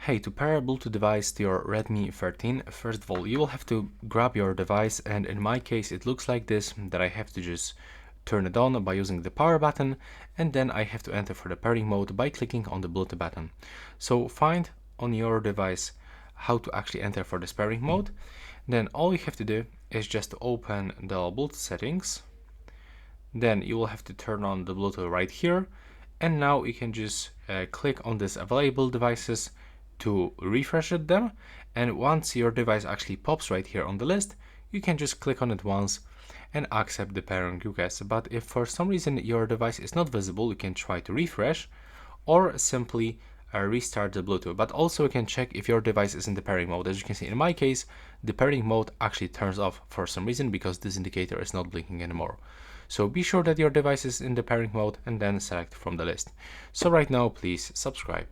Hey, to pair a Bluetooth device to your Redmi 13, first of all, you will have to grab your device, and in my case it looks like this, that I have to just turn it on by using the power button, and then I have to enter for the pairing mode by clicking on the Bluetooth button. So find on your device how to actually enter for this pairing mode. Then all you have to do is just to open the Bluetooth settings. Then you will have to turn on the Bluetooth right here, and now you can just click on this available devices to refresh them, and once your device actually pops right here on the list, you can just click on it once and accept the pairing request. But if for some reason your device is not visible, you can try to refresh or simply restart the Bluetooth. But also you can check if your device is in the pairing mode. As you can see in my case, the pairing mode actually turns off for some reason because this indicator is not blinking anymore. So be sure that your device is in the pairing mode and then select from the list. So right now, please subscribe.